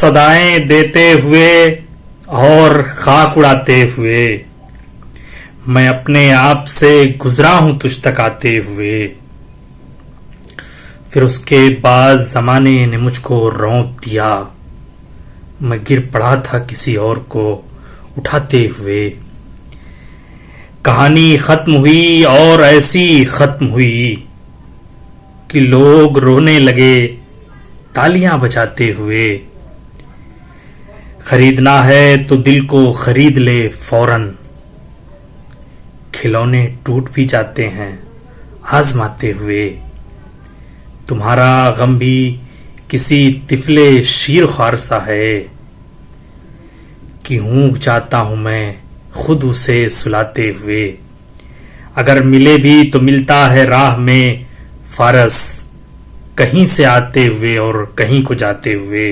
सदाएं देते हुए और खाक उड़ाते हुए, मैं अपने आप से गुजरा हूं तुझ तक आते हुए। फिर उसके बाद जमाने ने मुझको रौंद दिया, मैं गिर पड़ा था किसी और को उठाते हुए। कहानी खत्म हुई और ऐसी खत्म हुई कि लोग रोने लगे तालियां बजाते हुए। खरीदना है तो दिल को खरीद ले फौरन, खिलौने टूट भी जाते हैं आजमाते हुए। तुम्हारा गम भी किसी तिफले शीर ख्वार सा है कि ऊँघ जाता हूं मैं खुद उसे सुलाते हुए। अगर मिले भी तो मिलता है राह में फारस, कहीं से आते हुए और कहीं को जाते हुए।